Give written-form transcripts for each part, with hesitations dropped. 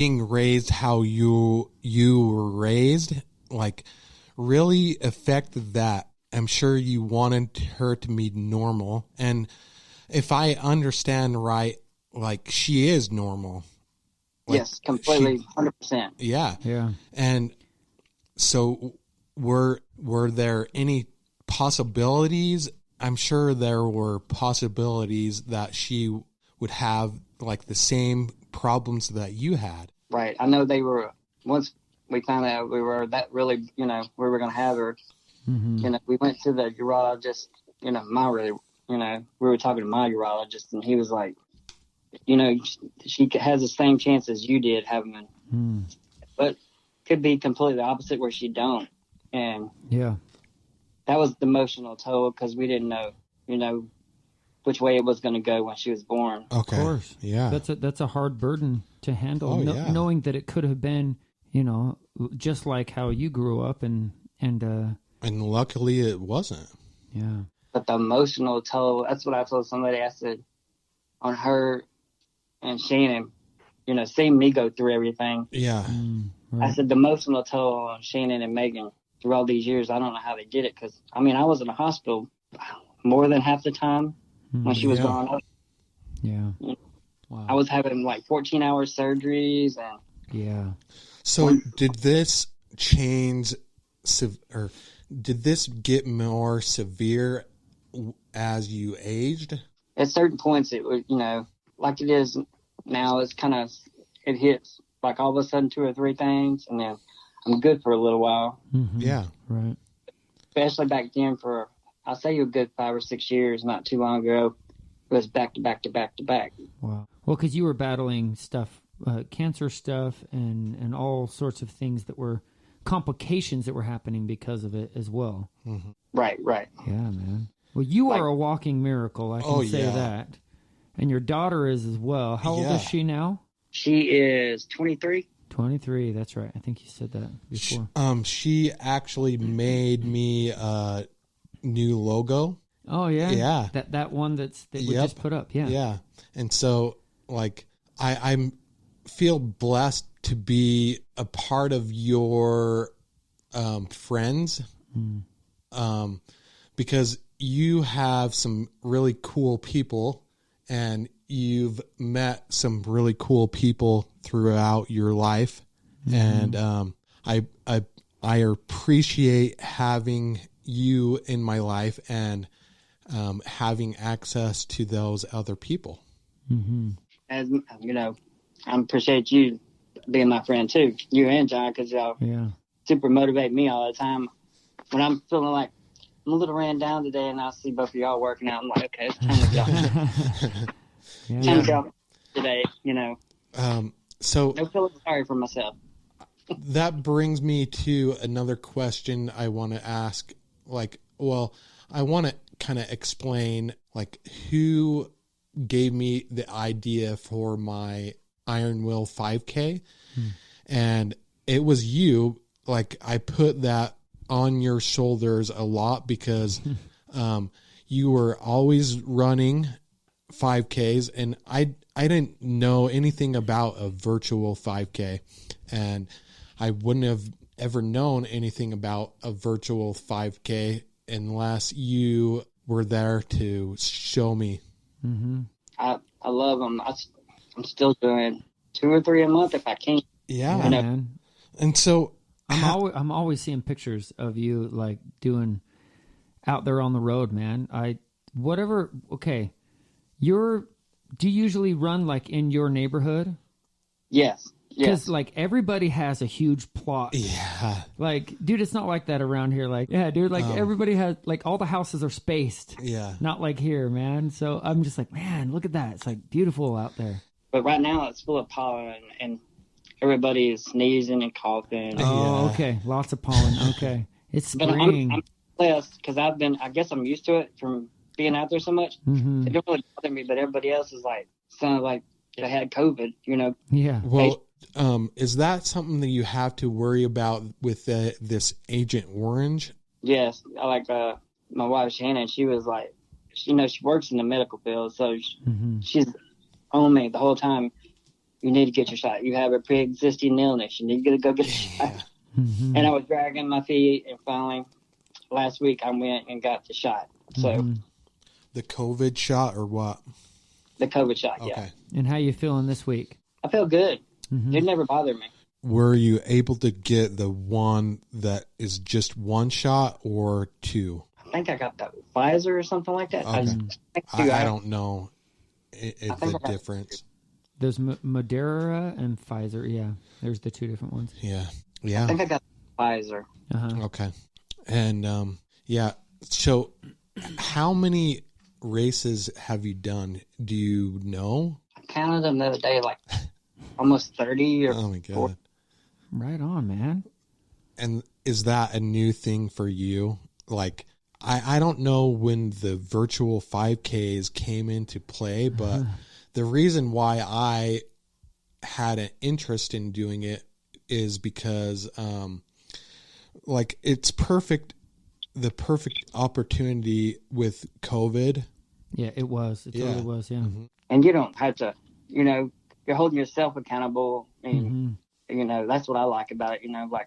being raised how you were raised, like, really affected that. I'm sure you wanted her to be normal. And if I understand right, like, she is normal. Like, yes, completely, 100%. Yeah. Yeah. And so were there any possibilities? I'm sure there were possibilities that she would have, like, the same problems that you had. Right. I know they were, once we found out we were that really, we were going to have her, we went to the urologist, we were talking to my urologist, and he was like, she has the same chance as you did having, but could be completely opposite where she don't. And yeah, that was the emotional toll because we didn't know, which way it was going to go when she was born. Okay. of course. Yeah. That's a hard burden to handle, yeah. knowing that it could have been, just like how you grew up and luckily it wasn't. yeah. But the emotional toll, that's what I told somebody. I said, on her and Shannon, seeing me go through everything. Yeah. I said the emotional toll on Shannon and Megan through all these years, I don't know how they did it because, I was in the hospital more than half the time when she was growing up. Yeah. Wow. I was having like 14-hour surgeries and. Yeah. So did this change, or did this get more severe as you aged? At certain points, it would, like it is now, it's kind of, it hits like all of a sudden 2 or 3 things, and then I'm good for a little while. Mm-hmm. Yeah. Right. Especially back then I'll say a good 5 or 6 years, not too long ago, it was back to back to back to back. Wow. Well, because you were battling stuff, cancer stuff, and all sorts of things that were complications that were happening because of it as well. Mm-hmm. Right. Yeah, man. Well, you are a walking miracle. I can say that. And your daughter is as well. How old is she now? She is 23. 23. That's right. I think you said that before. She actually made me a new logo. Oh yeah. Yeah. That one that we just put up. Yeah. Yeah. And so, like, I feel blessed to be a part of your friends, because you have some really cool people, and you've met some really cool people throughout your life, and I appreciate having you in my life and having access to those other people. Mm-hmm. As I appreciate you being my friend too, you and John, because y'all super motivate me all the time. When I'm feeling like I'm a little ran down today, and I see both of y'all working out, I'm like, okay, it's time to go. Today, So no feeling sorry for myself. That brings me to another question I want to ask. I want to kind of explain, who gave me the idea for my Iron Will 5K. And it was you. I put that on your shoulders a lot because you were always running 5Ks, and I didn't know anything about a virtual 5K, and I wouldn't have ever known anything about a virtual 5K unless you were there to show me. Mm-hmm. I love them. I'm still doing 2 or 3 a month if I can. Yeah, man. And so I'm always seeing pictures of you doing out there on the road, man. Okay. Do you usually run in your neighborhood? Yes. Because everybody has a huge plot. Yeah. Dude, it's not like that around here. Everybody has all the houses are spaced. Yeah. Not like here, man. So I'm just man, look at that. It's beautiful out there. But right now it's full of pollen and everybody is sneezing and coughing. Oh, okay. Lots of pollen. Okay. It's spring. But I'm blessed because I guess I'm used to it from being out there so much. Mm-hmm. It don't really bother me, but everybody else is sounded like they had COVID, Yeah. Well, is that something that you have to worry about with this Agent Orange? Yes. My wife, Shannon, she was she works in the medical field, so she's on me the whole time. you need to get your shot. You have a pre-existing illness. You need to go get a shot. Mm-hmm. And I was dragging my feet, and finally, last week I went and got the shot. So The COVID shot or what? the COVID shot, yeah. Okay. And how you feeling this week? I feel good. Mm-hmm. It never bothered me. Were you able to get the one that is just one shot or two? I think I got that Pfizer or something like that. Okay. I I don't know if think the I got difference. There's Moderna and Pfizer. Yeah, there's the two different ones. Yeah. I Yeah. think I got Pfizer. Uh-huh. Okay. And yeah. So how many races have you done? Do you know? I counted them the other day, like almost 30 or Oh my 40. God. Right on, man. And is that a new thing for you? Like, I don't know when the virtual 5Ks came into play, but the reason why I had an interest in doing it is because, like, it's the perfect opportunity with COVID. Yeah, it was. It totally Yeah. was. Yeah. Mm-hmm. And you don't have to, you're holding yourself accountable. And, Mm-hmm. That's what I like about it. Like,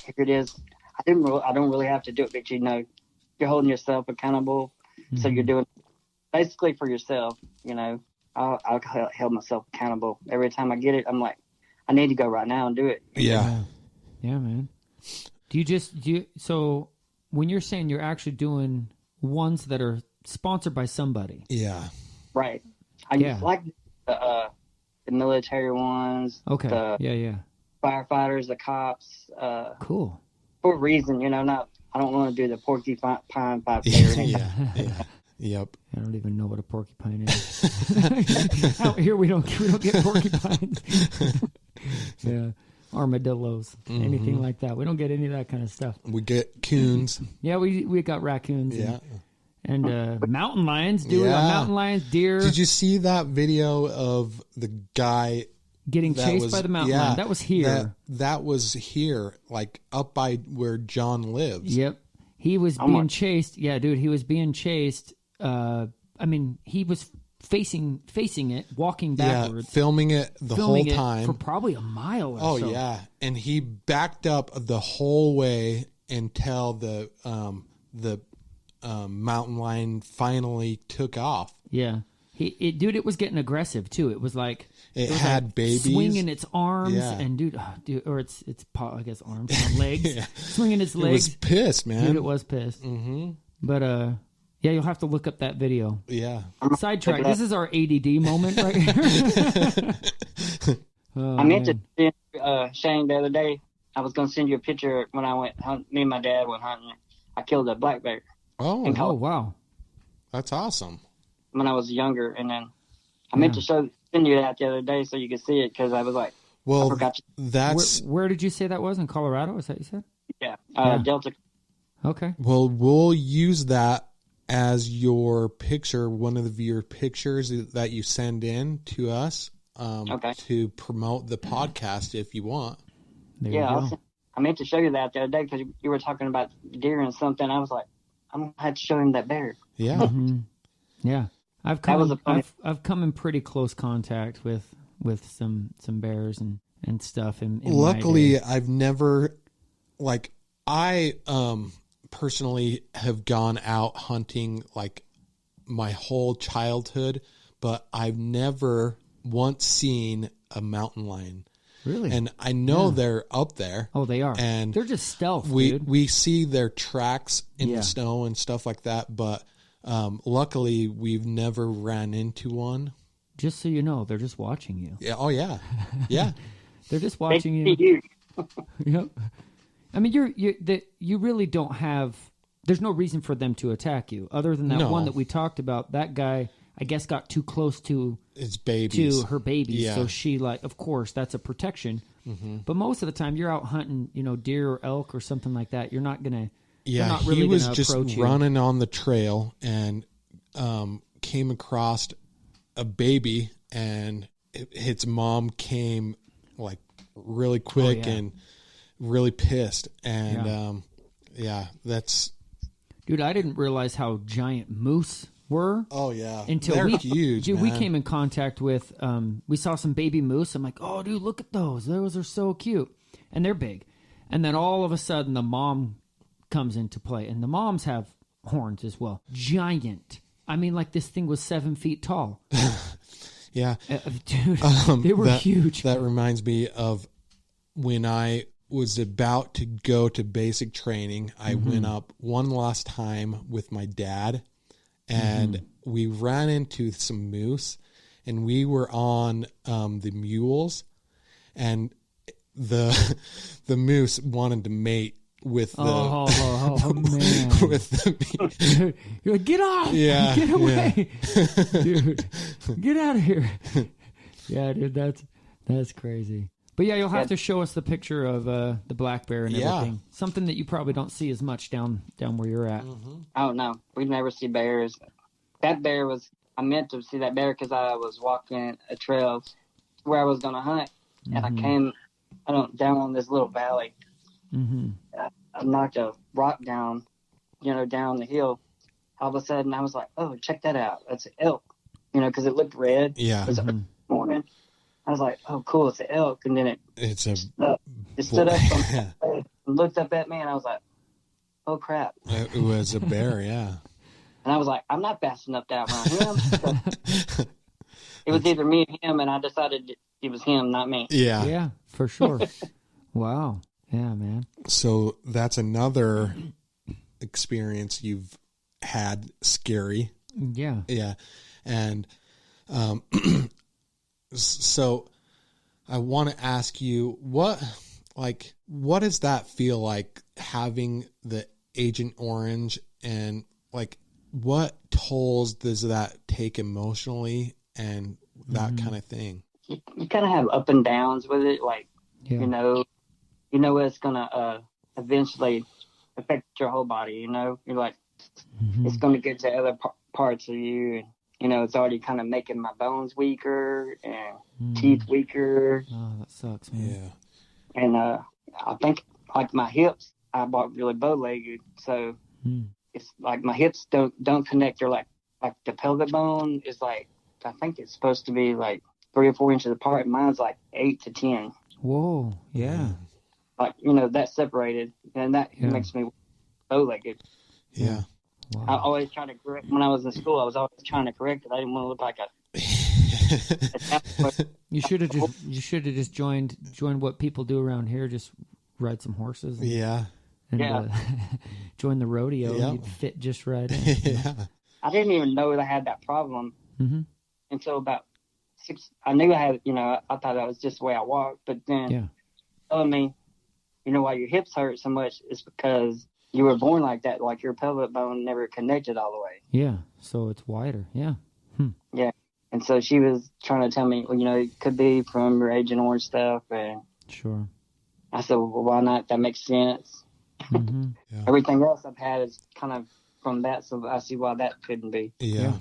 here it is. I don't really have to do it, but, you're holding yourself accountable. So you're doing basically for yourself, I'll hold myself accountable. Every time I get it, I'm like, I need to go right now and do it. Yeah. Yeah, man. So when you're saying you're actually doing ones that are sponsored by somebody. Yeah. Right. I Yeah. like the military ones. Okay. The Yeah. firefighters, the cops, Cool. for a reason, I don't want to do the porcupine 5K or anything. Yeah. Yep. I don't even know what a porcupine is. Out here we don't get porcupines. Yeah. Armadillos, anything like that. We don't get any of that kind of stuff. We get coons. Yeah, we got raccoons Yeah. and mountain lions, dude. Yeah. Mountain lions, deer. Did you see that video of the guy getting that chased was- by the mountain yeah, lion? That was here. That was here, like up by where John lives. Yep. He was Oh being my- chased. Yeah, dude, he was being chased. He was facing it, walking Yeah, backwards, filming it the filming whole it time. for probably a mile or Oh so. yeah, and he backed up the whole way until the mountain lion finally took off. Yeah. It was getting aggressive too. It was like It was had like babies. swinging its arms Yeah. and or its I guess arms, legs, Yeah. swinging its It legs. was pissed, man. Dude, it was pissed. Mm-hmm. But yeah, you'll have to look up that video. Yeah. Sidetrack. This is our ADD moment right here. Oh, I meant man. to send Shane the other day. I was going to send you a picture when I went hunting. Me and my dad went hunting. I killed a black bear Oh, Oh wow. that's awesome. when I was younger, and then I meant to send you that the other day so you could see it because I was like, I Well, forgot. that's Where did you say that was? In Colorado? Is that you said? Yeah, Yeah. Delta. Okay. well. We'll use that as your picture, one of your pictures that you send in to us Okay. to promote the podcast if you want. There Yeah, you go. I meant to show you that the other day because you were talking about deer and something. I was like, I'm gonna have to show him that bear. Yeah. Yeah. I've was a come funny- I've come in pretty close contact with some bears and stuff in my Luckily, day. I've never, like, I personally have gone out hunting like my whole childhood, but I've never once seen a mountain lion. Really? And I know they're up there. Oh, they are. And they're just stealth, we dude. we see their tracks in Yeah. the snow and stuff like that, but luckily we've never ran into one. Just so you know, they're just watching you. Yeah. Oh yeah. Yeah. They're just They watching see you. you. Yep. I mean, you really don't have. There's no reason for them to attack you, other than that No. one that we talked about. That guy, I guess, got too close to It's babies. her babies, Yeah. so she of course, that's a protection. But most of the time, you're out hunting, deer or elk or something like that. You're not gonna. Yeah, not really he was gonna just approach you. running on the trail and came across a baby, and its mom came like really quick yeah. and really pissed. And Yeah. yeah, that's Dude, I didn't realize how giant moose were. Oh yeah, Until they're we, huge, dude, man. we came in contact with, we saw some baby moose. I'm like, oh, dude, look at those. Those are so cute. And they're big. And then all of a sudden, the mom comes into play. And the moms have horns as well. Giant. I mean, like this thing was 7 feet tall. Yeah. Dude, they were huge. That reminds me of when I was about to go to basic training. I went up one last time with my dad, and we ran into some moose, and we were on the mules, and the moose wanted to mate with the man. with the You're like, get off. Yeah, Get away. Dude, get out of here. Yeah, dude, that's crazy. But yeah, you'll have to show us the picture of the black bear and everything. Something that you probably don't see as much down where you're at. Oh no, we never see bears. That bear was, I meant to see that bear because I was walking a trail where I was going to hunt, and I came down on this little valley. I knocked a rock down, down the hill. All of a sudden, I was like, "Oh, check that out! That's an elk," because it looked red. Yeah. It was morning. I was like, "Oh, cool! It's an elk." And then it stood up and looked up at me, and I was like, "Oh crap!" It was a bear, yeah. And I was like, "I'm not fast enough to outrun him." It was either me and him, and I decided it was him, not me. Yeah. Yeah, for sure. Wow. Yeah, man. So that's another experience you've had, scary. Yeah. Yeah. And so I want to ask you, what does that feel like, having the Agent Orange, and like what tolls does that take emotionally and that kind of thing? You kind of have up and downs with it, like, it's going to eventually affect your whole body, You're like, it's going to get to other parts of you. And, it's already kind of making my bones weaker and teeth weaker. Oh, that sucks, man. Yeah. And I think, like, my hips, I bought really bow-legged. So it's like my hips don't connect. They're like the pelvic bone is like, I think it's supposed to be like 3 or 4 inches apart. Mine's like 8 to 10. Whoa, yeah. Like, that's separated, and that makes me bow-legged. Yeah. Wow. I always try to correct, when I was in school, I was always trying to correct it. I didn't want to look like a You should have just joined what people do around here, just ride some horses. Yeah. And, join the rodeo. Yeah. You'd fit just right in. Yeah. I didn't even know that I had that problem until about 6. I knew I had, I thought that was just the way I walked, but then telling me, why your hips hurt so much is because you were born like that, like your pelvic bone never connected all the way. Yeah, so it's wider. Yeah. Yeah. And so she was trying to tell me, it could be from your Agent Orange stuff. And sure. I said, well, why not? That makes sense. Yeah. Everything else I've had is kind of from that, so I see why that couldn't be. Yeah,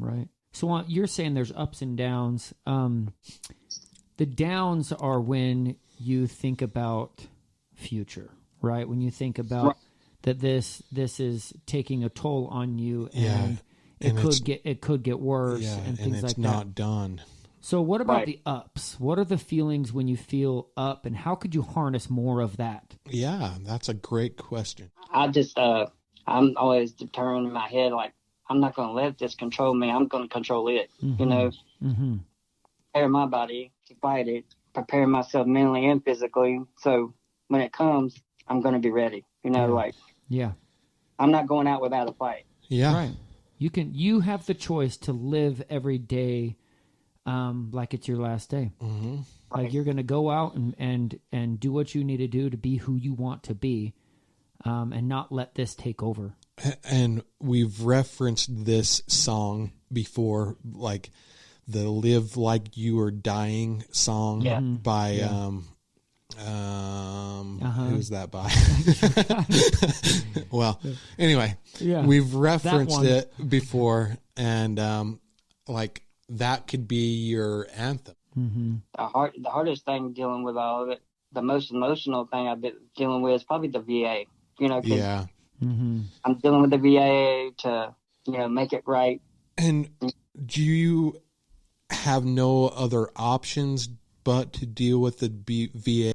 right. So you're saying there's ups and downs. The downs are when you think about future, right? When you think about that this is taking a toll on you, and it could get worse, and things like that. It's not done. So what about the ups? What are the feelings when you feel up, and how could you harness more of that? Yeah, that's a great question. I just, I'm always determined in my head, like, I'm not going to let this control me. I'm going to control it, prepare my body to fight it, prepare myself mentally and physically. So when it comes, I'm going to be ready, I'm not going out without a fight. Yeah. Right. You have the choice to live every day like it's your last day. Mm-hmm. Like you're going to go out and do what you need to do to be who you want to be, and not let this take over. And we've referenced this song before, like the "Live Like You Are Dying" song by who's that by? Well, anyway, we've referenced it before, and like that could be your anthem. Mm-hmm. The hardest thing dealing with all of it, the most emotional thing I've been dealing with is probably the VA. 'Cause I'm dealing with the VA to make it right. And do you have no other options but to deal with the VA